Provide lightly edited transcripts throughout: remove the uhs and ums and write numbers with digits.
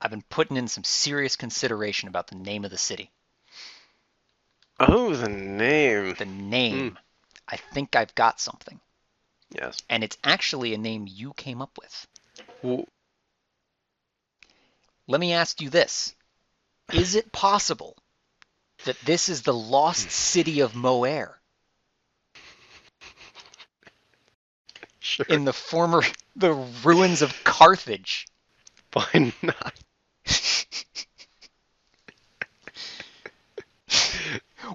I've been putting in some serious consideration about the name of the city. Oh, the name. The name. I think I've got something. Yes. And it's actually a name you came up with. Well, Let me ask you this. Is it possible that this is the lost city of Moer sure. in the ruins of Carthage? Why not?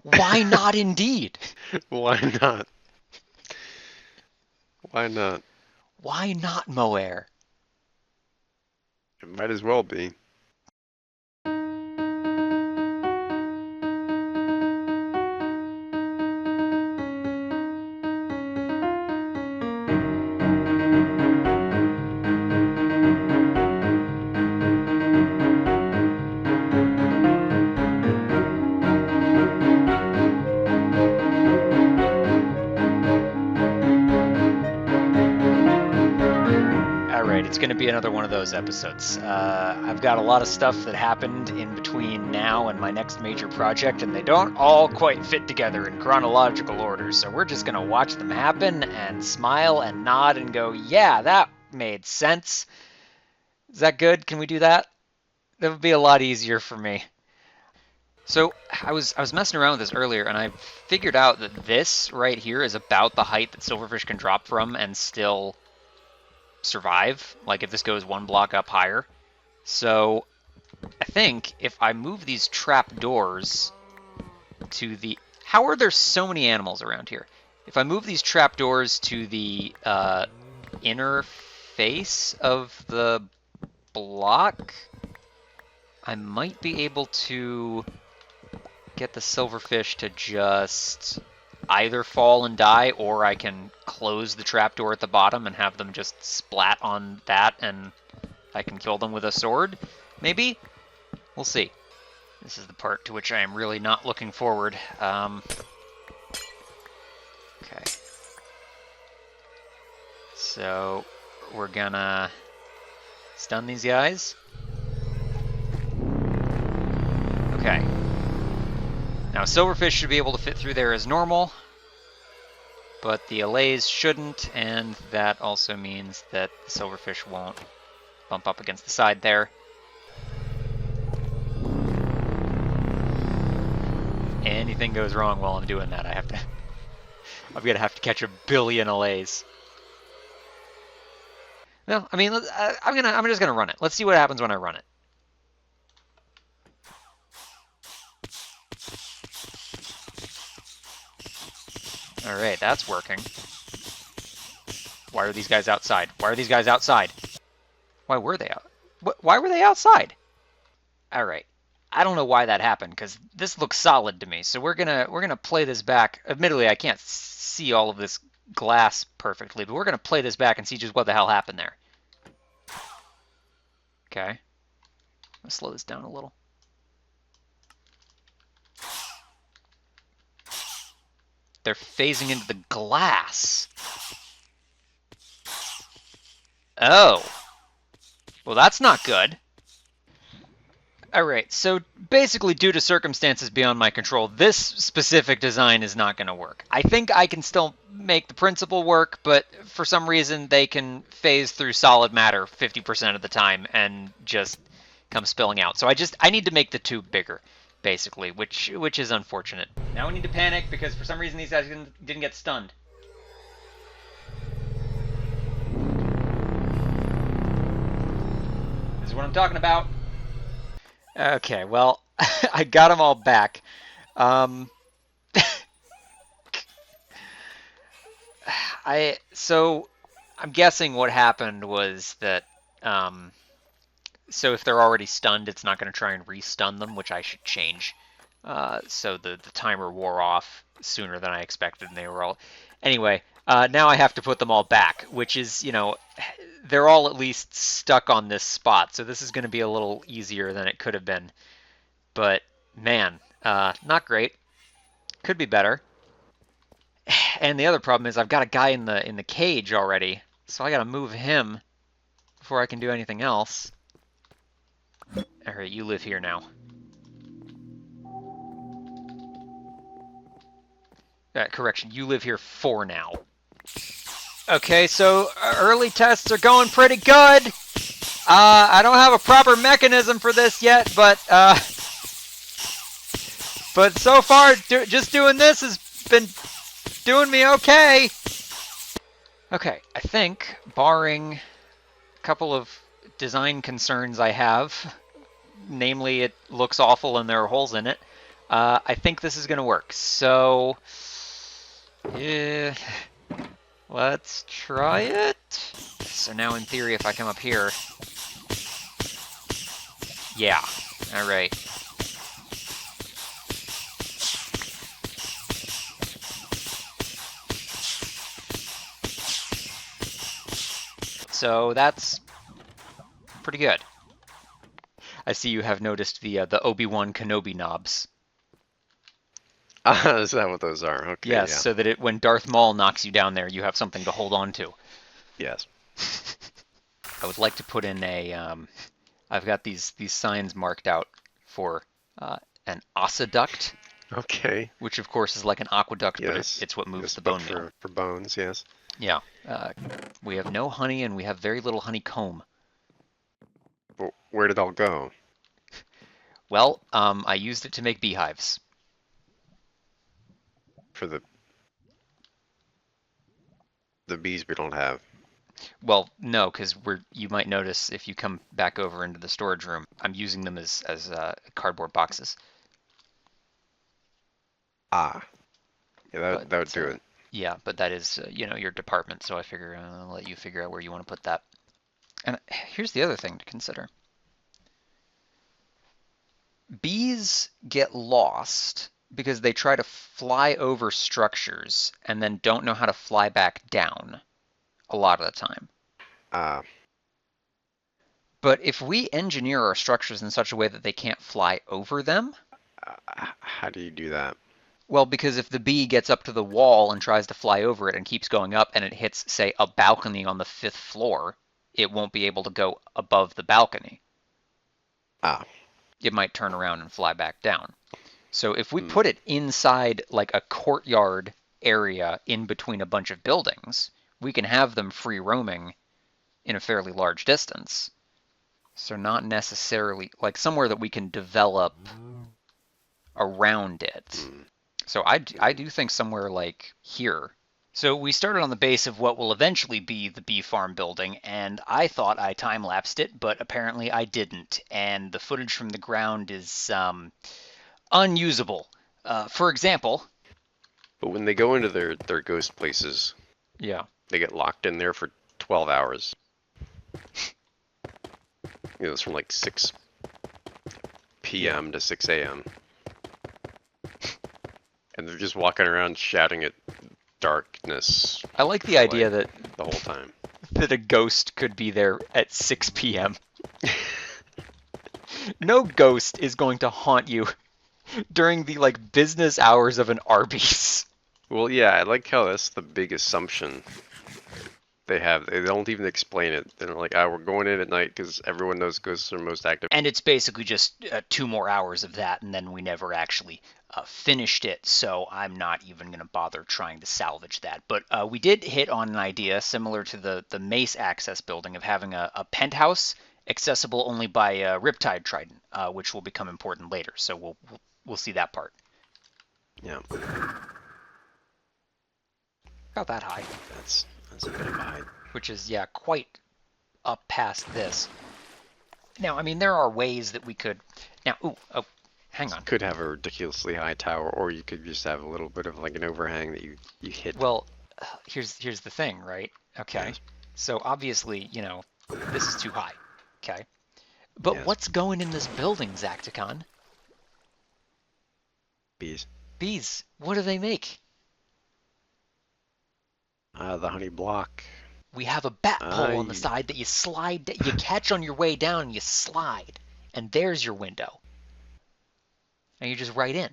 Why not indeed? Why not? Why not? Why not Moer? It might as well be. It's going to be another one of those episodes. I've got a lot of stuff that happened in between now and my next major project, and they don't all quite fit together in chronological order, so we're just going to watch them happen and smile and nod and go, yeah, that made sense. Is that good? Can we do that? That would be a lot easier for me. So I was messing around with this earlier, and I figured out that this right here is about the height that silverfish can drop from and still survive, like if this goes one block up higher. So I think if I move these trap doors to the... How are there so many animals around here? If I move these trap doors to the inner face of the block, I might be able to get the silverfish to just either fall and die, or I can close the trapdoor at the bottom and have them just splat on that, and I can kill them with a sword, maybe? We'll see. This is the part to which I am really not looking forward. Okay. So, we're gonna stun these guys. Okay. Now, silverfish should be able to fit through there as normal, but the allays shouldn't, and that also means that the silverfish won't bump up against the side there. Anything goes wrong while I'm doing that, I'm gonna have to catch a billion allays. No, I mean, I'm just gonna run it. Let's see what happens when I run it. All right, that's working. Why are these guys outside? Why are these guys outside? Why were they out? Why were they outside? All right. I don't know why that happened, because this looks solid to me. So we're gonna play this back. Admittedly, I can't see all of this glass perfectly, but we're gonna play this back and see just what the hell happened there. Okay. Let's slow this down a little. They're phasing into the glass. Oh. Well, that's not good. Alright, so basically due to circumstances beyond my control, this specific design is not going to work. I think I can still make the principle work, but for some reason they can phase through solid matter 50% of the time and just come spilling out. So I need to make the tube bigger, basically, which is unfortunate. Now we need to panic because for some reason these guys didn't get stunned. This is what I'm talking about. Okay, well, I got them all back. So I'm guessing what happened was that so if they're already stunned, it's not going to try and re-stun them, which I should change. So the timer wore off sooner than I expected, and they were all... Anyway, now I have to put them all back, which is, you know, they're all at least stuck on this spot, so this is going to be a little easier than it could have been. But, man, not great. Could be better. And the other problem is I've got a guy in the cage already, so I got to move him before I can do anything else. Alright, you live here now. Correction, you live here for now. Okay, so early tests are going pretty good. I don't have a proper mechanism for this yet, but so far, just doing this has been doing me okay. Okay, I think, barring a couple of design concerns I have, namely it looks awful and there are holes in it, I think this is going to work. So, yeah, let's try it. So now in theory, if I come up here, yeah, all right. So that's pretty good. I see you have noticed the Obi-Wan Kenobi knobs. Is that what those are? Okay. Yes, Yeah. so that when Darth Maul knocks you down there, you have something to hold on to. Yes. I would like to put in a. I've got these signs marked out for an ossoduct. Okay. Which of course is like an aqueduct, Yes. but it's what moves Yes, the bone but meal. for bones, yes. Yeah. We have no honey and we have very little honeycomb. Well, where did it all go? Well, I used it to make beehives. For the bees we don't have. Well, no, because you might notice if you come back over into the storage room, I'm using them as cardboard boxes. Ah. Yeah, that would do it. Yeah, but that is, your department, so I figure I'll let you figure out where you want to put that. And here's the other thing to consider. Bees get lost because they try to fly over structures and then don't know how to fly back down a lot of the time. But if we engineer our structures in such a way that they can't fly over them... How do you do that? Well, because if the bee gets up to the wall and tries to fly over it and keeps going up and it hits, say, a balcony on the 5th floor, it won't be able to go above the balcony. It might turn around and fly back down. So if we put it inside like a courtyard area in between a bunch of buildings, we can have them free roaming in a fairly large distance. So not necessarily like somewhere that we can develop around it. So I do think somewhere like here. So we started on the base of what will eventually be the bee farm building, and I thought I time-lapsed it, but apparently I didn't, and the footage from the ground is unusable. For example... But when they go into their ghost places, yeah, they get locked in there for 12 hours. It's from like 6 p.m. to 6 a.m. And they're just walking around shouting at darkness. I like the idea that the whole time that a ghost could be there at 6 p.m. No ghost is going to haunt you during the like business hours of an Arby's. Well, yeah, I like how that's the big assumption they have. They don't even explain it. They're like, we're going in at night because everyone knows ghosts are most active. And it's basically just 2 more hours of that, and then we never actually finished it, so I'm not even going to bother trying to salvage that. But we did hit on an idea similar to the Mace access building of having a penthouse accessible only by Riptide Trident, which will become important later, so we'll see that part. Yeah. About that high. That's a bit of a height. Which is, yeah, quite up past this. Now, I mean, there are ways that we could... Now, hang on. You could have a ridiculously high tower, or you could just have a little bit of like an overhang that you hit. Well, here's the thing, right? Okay. Yes. So obviously, this is too high. Okay. But Yes. what's going in this building, Zakticon? Bees. Bees. What do they make? The honey block. We have a bat pole on the side that you slide, you catch on your way down and you slide. And there's your window. And you're just right in.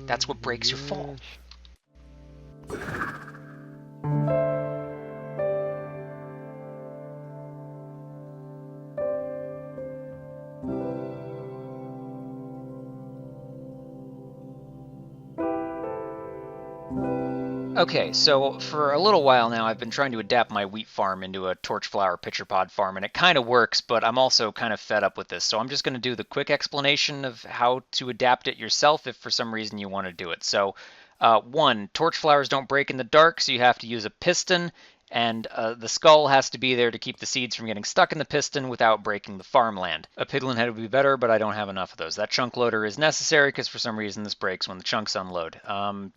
That's what breaks your fall. Okay, so for a little while now, I've been trying to adapt my wheat farm into a torchflower pitcher pod farm, and it kind of works, but I'm also kind of fed up with this. So I'm just going to do the quick explanation of how to adapt it yourself if for some reason you want to do it. So, one, torchflowers don't break in the dark, so you have to use a piston, and the skull has to be there to keep the seeds from getting stuck in the piston without breaking the farmland. A piglin head would be better, but I don't have enough of those. That chunk loader is necessary because for some reason this breaks when the chunks unload.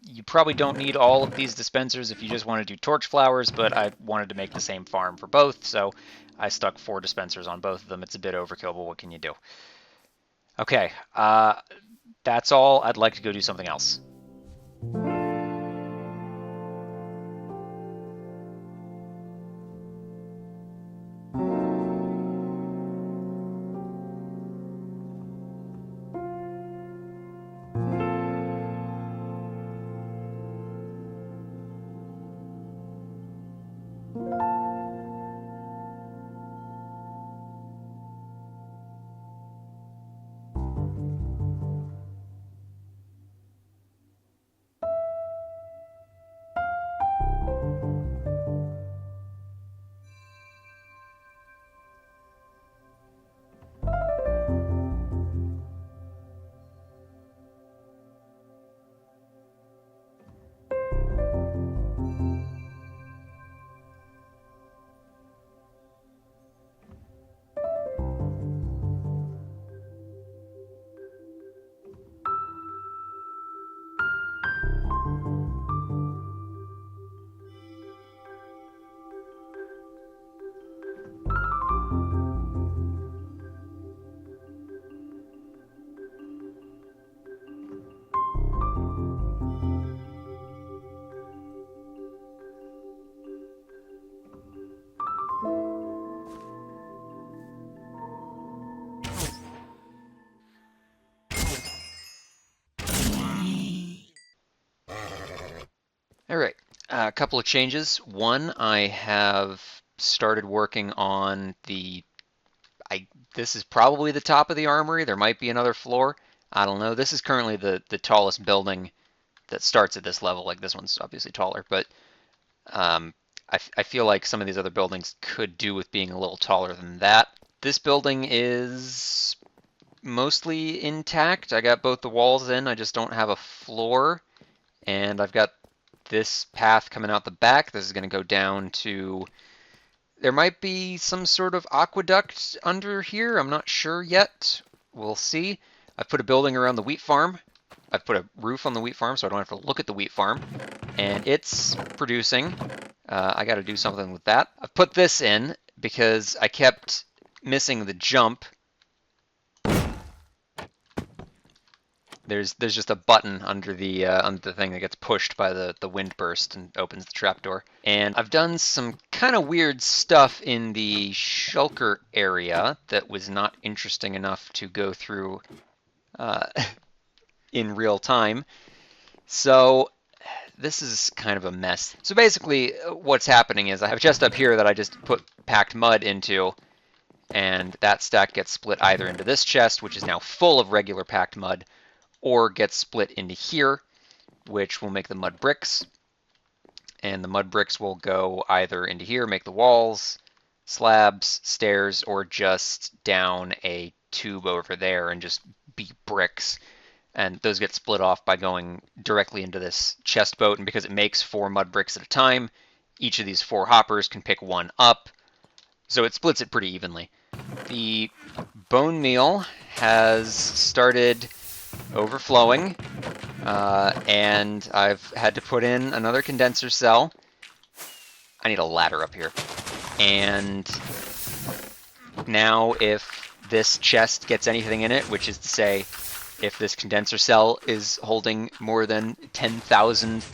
You probably don't need all of these dispensers if you just want to do torch flowers, but I wanted to make the same farm for both, so I stuck 4 dispensers on both of them. It's a bit overkill, but what can you do? Okay, that's all. I'd like to go do something else. All right, a couple of changes. One, I have started working on this is probably the top of the armory. There might be another floor. I don't know. This is currently the tallest building that starts at this level. Like this one's obviously taller, but I feel like some of these other buildings could do with being a little taller than that. This building is mostly intact. I got both the walls in. I just don't have a floor, and I've got this path coming out the back. This is going to go down to, there might be some sort of aqueduct under here. I'm not sure yet. We'll see. I've put a building around the wheat farm. I've put a roof on the wheat farm so I don't have to look at the wheat farm. And it's producing. I got to do something with that. I've put this in because I kept missing the jump. There's just a button under the thing that gets pushed by the wind burst and opens the trapdoor. And I've done some kind of weird stuff in the shulker area that was not interesting enough to go through in real time. So this is kind of a mess. So basically what's happening is I have a chest up here that I just put packed mud into, and that stack gets split either into this chest, which is now full of regular packed mud, or gets split into here, which will make the mud bricks. And the mud bricks will go either into here, make the walls, slabs, stairs, or just down a tube over there and just be bricks. And those get split off by going directly into this chest boat. And because it makes 4 mud bricks at a time, each of these 4 hoppers can pick one up. So it splits it pretty evenly. The bone meal has started overflowing, and I've had to put in another condenser cell. I need a ladder up here. And now if this chest gets anything in it, which is to say if this condenser cell is holding more than 10,000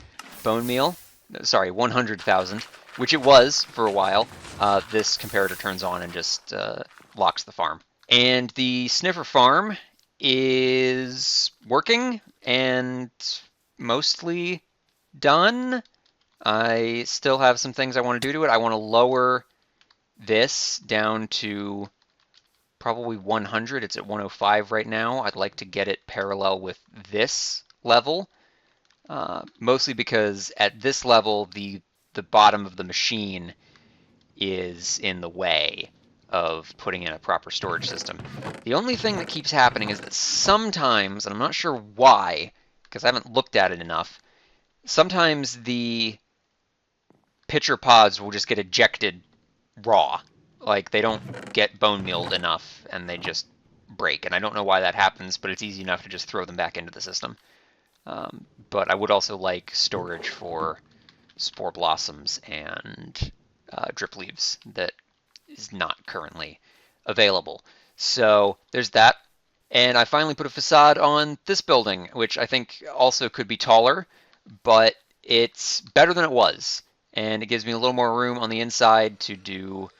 bone meal, sorry, 100,000, which it was for a while, this comparator turns on and just locks the farm. And the sniffer farm is working and mostly done. I still have some things I want to do to it. I want to lower this down to probably 100. It's at 105 right now. I'd like to get it parallel with this level. mostly because at this level, the bottom of the machine is in the way of putting in a proper storage system. The only thing that keeps happening is that sometimes, and I'm not sure why, because I haven't looked at it enough, sometimes the pitcher pods will just get ejected raw. Like, they don't get bone mealed enough, and they just break. And I don't know why that happens, but it's easy enough to just throw them back into the system. But I would also like storage for spore blossoms and drip leaves that is not currently available. So there's that. And I finally put a facade on this building, which I think also could be taller, but it's better than it was. And it gives me a little more room on the inside to do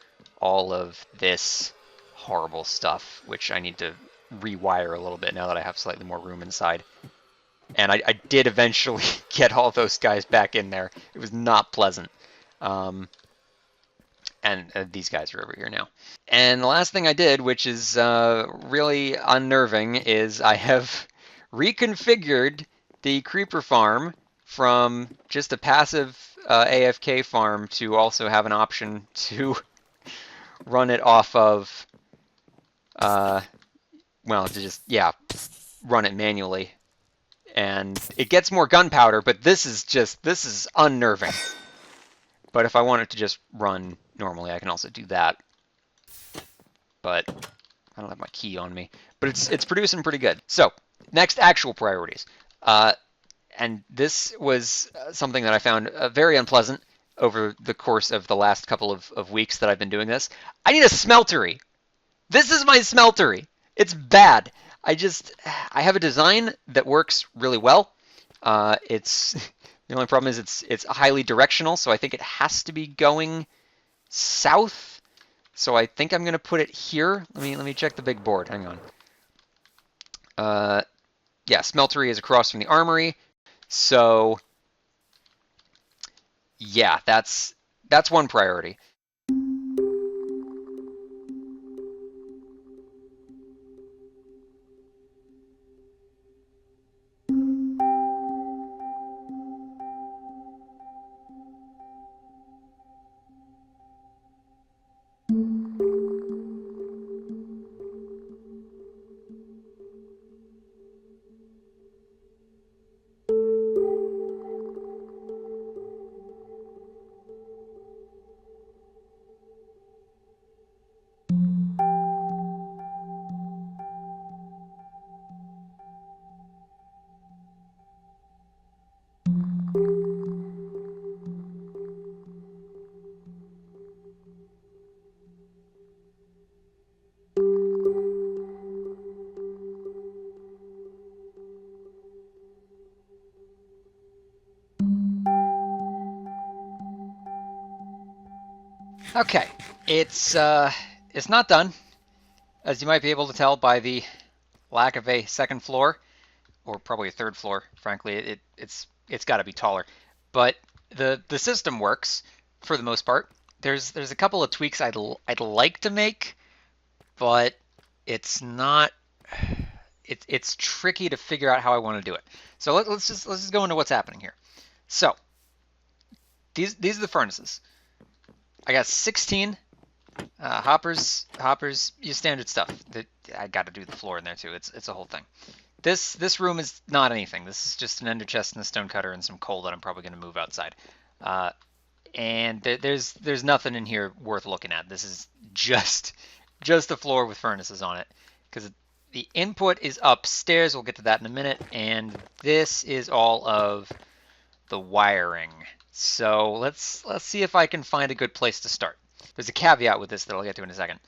all of this horrible stuff, which I need to rewire a little bit now that I have slightly more room inside. And I did eventually get all those guys back in there. It was not pleasant. And these guys are over here now. And the last thing I did, which is really unnerving, is I have reconfigured the creeper farm from just a passive AFK farm to also have an option to run it off of, well, to just, yeah, run it manually. And it gets more gunpowder, but this is unnerving. But if I want it to just run normally, I can also do that. But I don't have my key on me. But it's producing pretty good. So, next actual priorities. And this was something that I found very unpleasant over the course of the last couple of weeks that I've been doing this. I need a smeltery. This is my smeltery. It's bad. I have a design that works really well. The only problem is it's highly directional, so I think it has to be going south. So I think I'm going to put it here. Let me check the big board. Hang on. Yeah, smeltery is across from the armory. So yeah, that's one priority. Okay, it's not done, as you might be able to tell by the lack of a second floor, or probably a third floor. Frankly, it's got to be taller, but the system works for the most part. There's a couple of tweaks I'd like to make, but it's not. It's tricky to figure out how I want to do it. So let's just go into what's happening here. So these are the furnaces. I got 16 hoppers, you standard stuff. I got to do the floor in there too. It's a whole thing. This room is not anything. This is just an ender chest and a stone cutter and some coal that I'm probably going to move outside. And there's nothing in here worth looking at. This is just a floor with furnaces on it, because the input is upstairs. We'll get to that in a minute. And this is all of the wiring. So let's see if I can find a good place to start. There's a caveat with this that I'll get to in a second.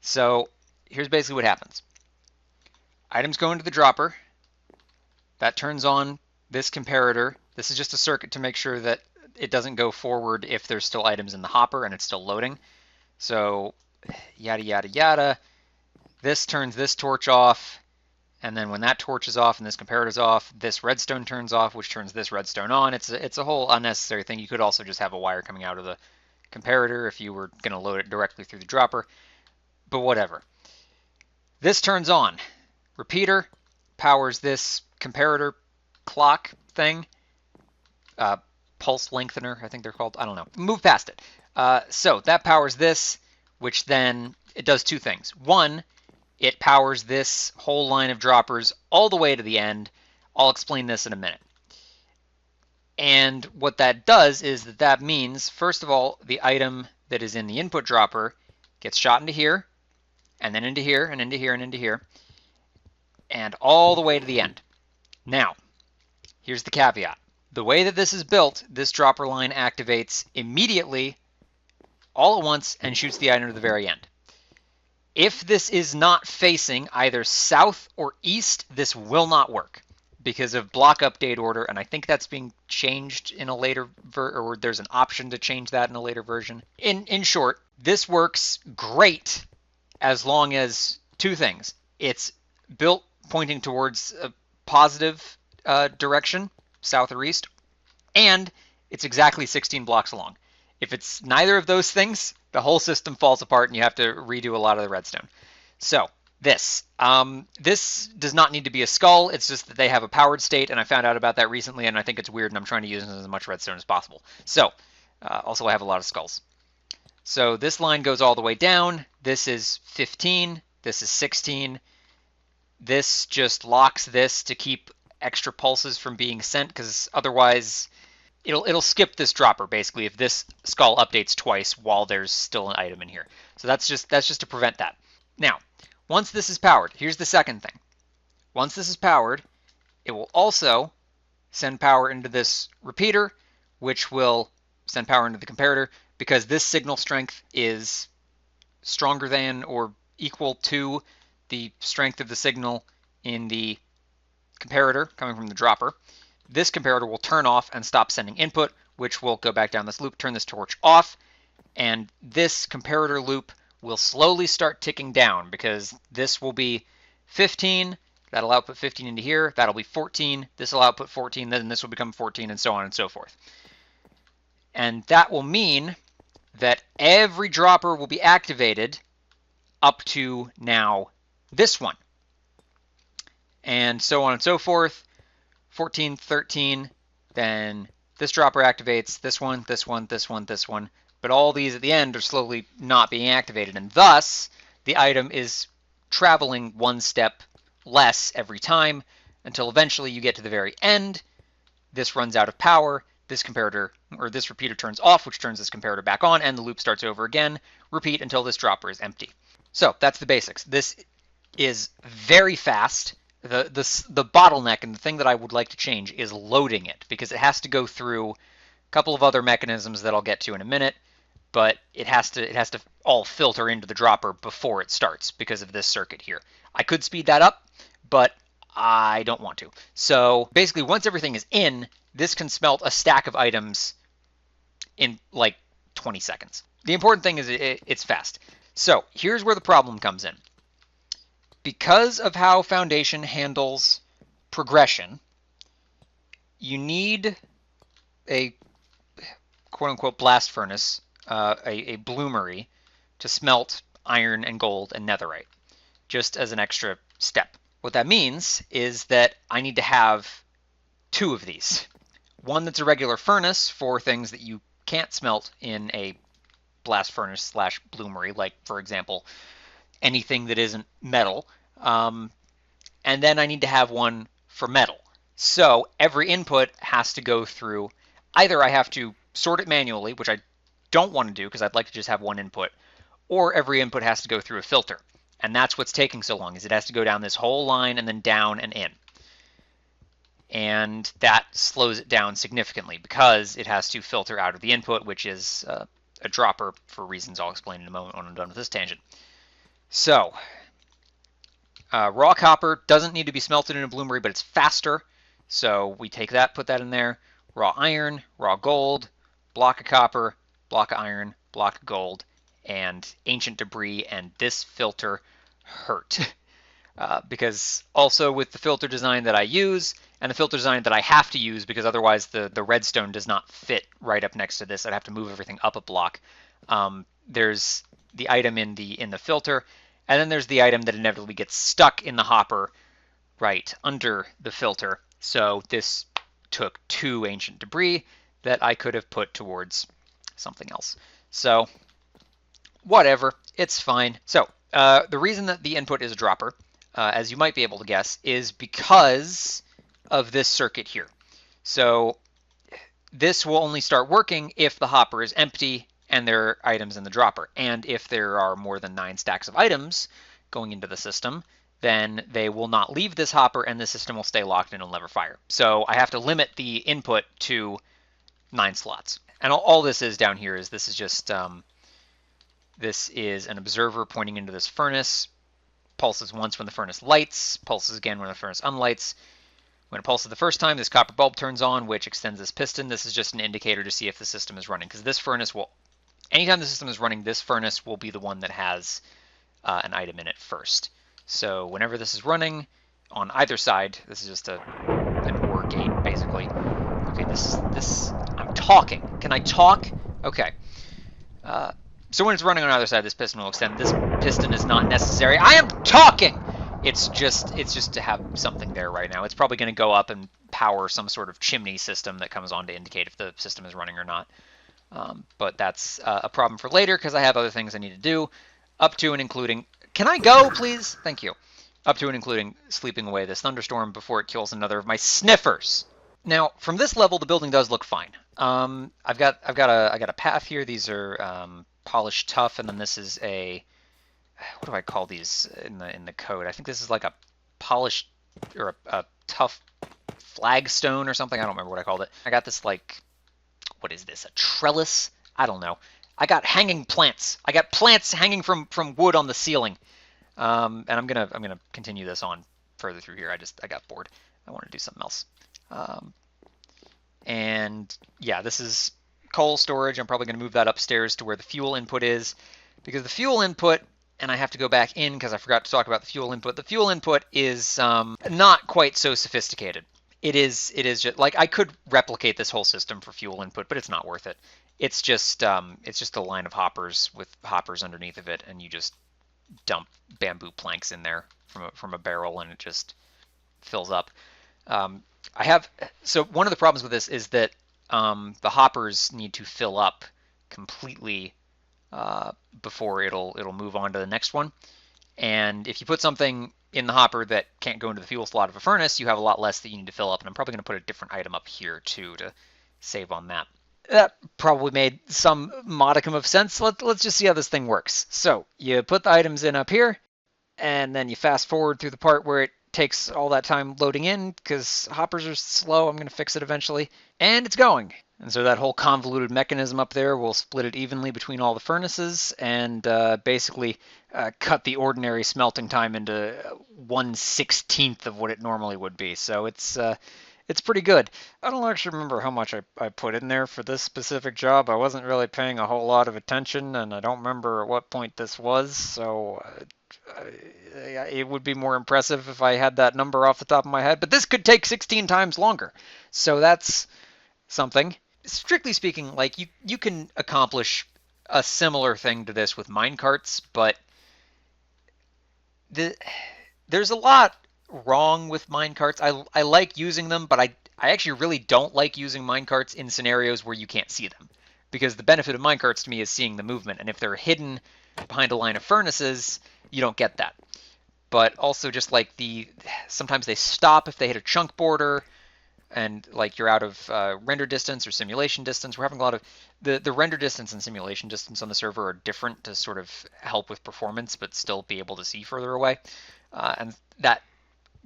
So here's basically what happens. Items go into the dropper. That turns on this comparator. This is just a circuit to make sure that it doesn't go forward if there's still items in the hopper and it's still loading. So yada yada yada. This turns this torch off. And then when that torch is off and this comparator is off, this redstone turns off, which turns this redstone on. It's a whole unnecessary thing. You could also just have a wire coming out of the comparator if you were going to load it directly through the dropper. But whatever. This turns on. Repeater powers this comparator clock thing. pulse lengthener, I think they're called. I don't know. Move past it. So that powers this, which then it does two things. One, it powers this whole line of droppers all the way to the end. I'll explain this in a minute. And what that does is that means, first of all, the item that is in the input dropper gets shot into here, and then into here, and into here, and into here, and all the way to the end. Now, here's the caveat. The way that this is built, this dropper line activates immediately, all at once, and shoots the item to the very end. If this is not facing either south or east, this will not work because of block update order, and I think that's being changed in a later or there's an option to change that in a later version. In short, this works great as long as two things. It's built pointing towards a positive direction, south or east, and it's exactly 16 blocks long. If it's neither of those things, the whole system falls apart and you have to redo a lot of the redstone. So this does not need to be a skull. It's just that they have a powered state, and I found out about that recently, and I think it's weird, and I'm trying to use as much redstone as possible. So also I have a lot of skulls. So this line goes all the way down. This is 15. This is 16. This just locks this to keep extra pulses from being sent, because otherwise it'll skip this dropper basically if this skull updates twice while there's still an item in here. So that's just to prevent that. Now, once this is powered, here's the second thing. Once this is powered, it will also send power into this repeater, which will send power into the comparator, because this signal strength is stronger than or equal to the strength of the signal in the comparator coming from the dropper. This comparator will turn off and stop sending input, which will go back down this loop, turn this torch off, and this comparator loop will slowly start ticking down, because this will be 15, that'll output 15 into here, that'll be 14, this will output 14, then this will become 14, and so on and so forth. And that will mean that every dropper will be activated up to now this one, and so on and so forth. 14, 13, then this dropper activates this one, this one, this one, this one, but all these at the end are slowly not being activated, and thus the item is traveling one step less every time until eventually you get to the very end. This runs out of power, this comparator or this repeater turns off, which turns this comparator back on, and the loop starts over again. Repeat until this dropper is empty. So that's the basics. This is very fast. The bottleneck and the thing that I would like to change is loading it, because it has to go through a couple of other mechanisms that I'll get to in a minute, but it has to all filter into the dropper before it starts because of this circuit here. I could speed that up, but I don't want to. So basically, once everything is in, this can smelt a stack of items in like 20 seconds. The important thing is it's fast. So here's where the problem comes in. Because of how Foundation handles progression, you need a quote-unquote blast furnace, a bloomery, to smelt iron and gold and netherite, just as an extra step. What that means is that I need to have two of these. One that's a regular furnace for things that you can't smelt in a blast furnace slash bloomery, like, for example, anything that isn't metal. And then I need to have one for metal. So every input has to go through, either I have to sort it manually, which I don't want to do because I'd like to just have one input, or every input has to go through a filter. And that's what's taking so long, is it has to go down this whole line and then down and in. And that slows it down significantly because it has to filter out of the input, which is a dropper for reasons I'll explain in a moment when I'm done with this tangent. So, raw copper doesn't need to be smelted in a bloomery, but it's faster. So we take that, put that in there. Raw iron, raw gold, block of copper, block of iron, block of gold, and ancient debris. And this filter hurt. Because also with the filter design that I use, and the filter design that I have to use because otherwise the redstone does not fit right up next to this, I'd have to move everything up a block. There's the item in the filter, and then there's the item that inevitably gets stuck in the hopper right under the filter. So this took 2 ancient debris that I could have put towards something else. So whatever, it's fine. So the reason that the input is a dropper, as you might be able to guess, is because of this circuit here. So this will only start working if the hopper is empty and there are items in the dropper. And if there are more than 9 stacks of items going into the system, then they will not leave this hopper and the system will stay locked and it'll never fire. So I have to limit the input to 9 slots. And all this is down here is this is just this is an observer pointing into this furnace. Pulses once when the furnace lights, pulses again when the furnace unlights. When it pulses the first time, this copper bulb turns on, which extends this piston. This is just an indicator to see if the system is running, because this furnace will, anytime the system is running, this furnace will be the one that has an item in it first. So whenever this is running on either side, this is just an OR gate, basically. Okay, I'm talking. Can I talk? Okay. So when it's running on either side, this piston will extend. This piston is not necessary. I am talking! It's just to have something there right now. It's probably going to go up and power some sort of chimney system that comes on to indicate if the system is running or not. But that's a problem for later because I have other things I need to do, up to and including... Can I go, please? Thank you. Up to and including sleeping away this thunderstorm before it kills another of my sniffers. Now, from this level, the building does look fine. I got a path here. These are polished tough, and then this is a... What do I call these in the code? I think this is like a polished or a tough flagstone or something. I don't remember what I called it. I got this like, what is this? A trellis? I don't know. I got hanging plants. I got plants hanging from wood on the ceiling. And I'm gonna continue this on further through here. I got bored. I want to do something else. And yeah, this is coal storage. I'm probably gonna move that upstairs to where the fuel input is, because the fuel input, and I have to go back in because I forgot to talk about the fuel input. The fuel input is not quite so sophisticated. It is just like I could replicate this whole system for fuel input, but it's not worth it. It's just a line of hoppers with hoppers underneath of it, and you just dump bamboo planks in there from a barrel, and it just fills up. So one of the problems with this is that the hoppers need to fill up completely before it'll move on to the next one. And if you put something in the hopper that can't go into the fuel slot of a furnace, you have a lot less that you need to fill up. And I'm probably going to put a different item up here too to save on that. That probably made some modicum of sense. Let's just see how this thing works. So you put the items in up here, and then you fast forward through the part where it takes all that time loading in because hoppers are slow. I'm going to fix it eventually. And it's going. And so that whole convoluted mechanism up there will split it evenly between all the furnaces and basically cut the ordinary smelting time into 1/16 of what it normally would be. So it's pretty good. I don't actually remember how much I put in there for this specific job. I wasn't really paying a whole lot of attention, and I don't remember at what point this was. So it would be more impressive if I had that number off the top of my head. But this could take 16 times longer. So that's something. Strictly speaking, like you can accomplish a similar thing to this with minecarts, but there's a lot wrong with minecarts. I like using them, but I actually really don't like using minecarts in scenarios where you can't see them, because the benefit of minecarts to me is seeing the movement, and if they're hidden behind a line of furnaces, you don't get that. But also just like sometimes they stop if they hit a chunk border, and like you're out of render distance or simulation distance. We're having a lot of the render distance and simulation distance on the server are different to sort of help with performance, but still be able to see further away. And that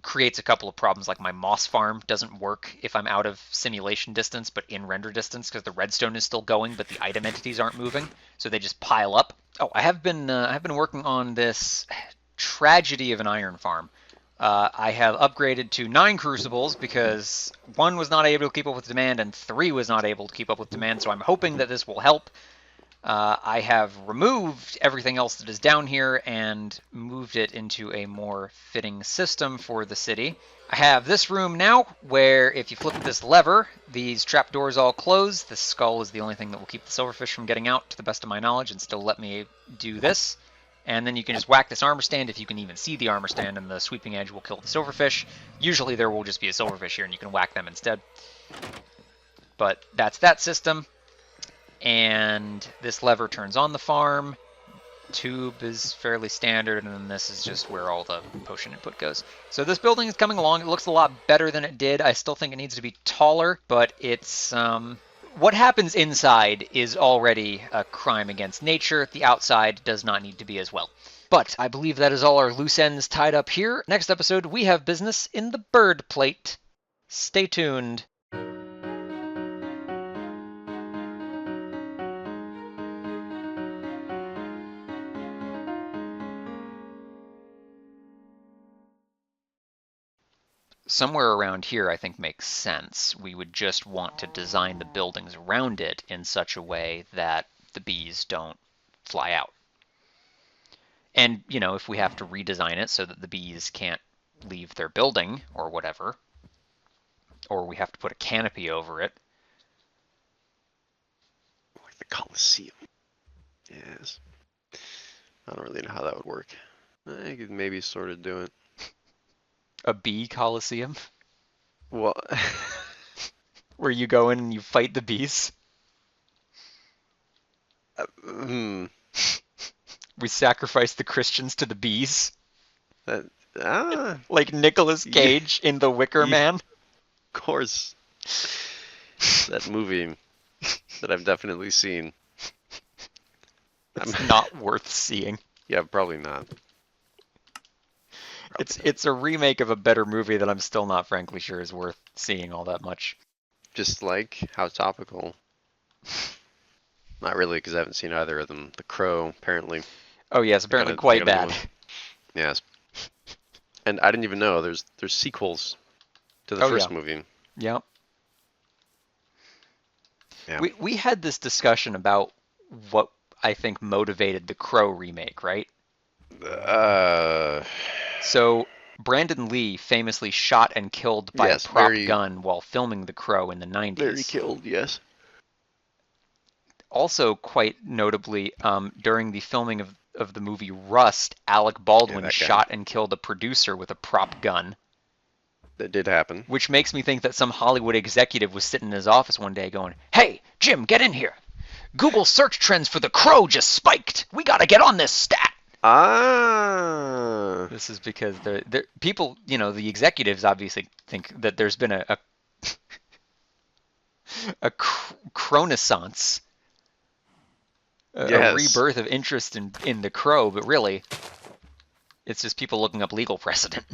creates a couple of problems, like my moss farm doesn't work if I'm out of simulation distance but in render distance, because the redstone is still going but the item entities aren't moving, so they just pile up. Oh, I have been working on this tragedy of an iron farm. I have upgraded to 9 crucibles because 1 was not able to keep up with demand and 3 was not able to keep up with demand, so I'm hoping that this will help. I have removed everything else that is down here and moved it into a more fitting system for the city. I have this room now where if you flip this lever, these trapdoors all close. This skull is the only thing that will keep the silverfish from getting out, to the best of my knowledge, and still let me do this. And then you can just whack this armor stand if you can even see the armor stand, and the sweeping edge will kill the silverfish. Usually there will just be a silverfish here and you can whack them instead. But that's that system. And this lever turns on the farm. Tube is fairly standard, and then this is just where all the potion input goes. So this building is coming along. It looks a lot better than it did. I still think it needs to be taller, but it's what happens inside is already a crime against nature. The outside does not need to be as well. But I believe that is all our loose ends tied up here. Next episode, we have business in the bird plate. Stay tuned. Somewhere around here, I think, makes sense. We would just want to design the buildings around it in such a way that the bees don't fly out. And, you know, if we have to redesign it so that the bees can't leave their building or whatever, or we have to put a canopy over it. Like the Colosseum. Yes. I don't really know how that would work. I could maybe sort of do it. A bee coliseum? Well, where you go in and you fight the bees? We sacrifice the Christians to the bees? Like Nicolas Cage in The Wicker Man? Of course. That movie that I've definitely seen. It's not worth seeing. Yeah, probably not. It's a remake of a better movie that I'm still not frankly sure is worth seeing all that much. Just like how topical. Not really, because I haven't seen either of them. The Crow, apparently. Oh yes, apparently quite bad. Yes. And I didn't even know there's sequels to the first movie. Yep. Yeah. We had this discussion about what I think motivated the Crow remake, right? So Brandon Lee famously shot and killed by a prop gun while filming The Crow in the 90s. Very killed, yes. Also, quite notably, during the filming of the movie Rust, Alec Baldwin shot and killed a producer with a prop gun. That did happen. Which makes me think that some Hollywood executive was sitting in his office one day going, "Hey, Jim, get in here. Google search trends for The Crow just spiked. We gotta get on this stat." This is because people, you know, the executives obviously think that there's been a Crownaissance, a rebirth of interest in The Crow, but really, it's just people looking up legal precedent.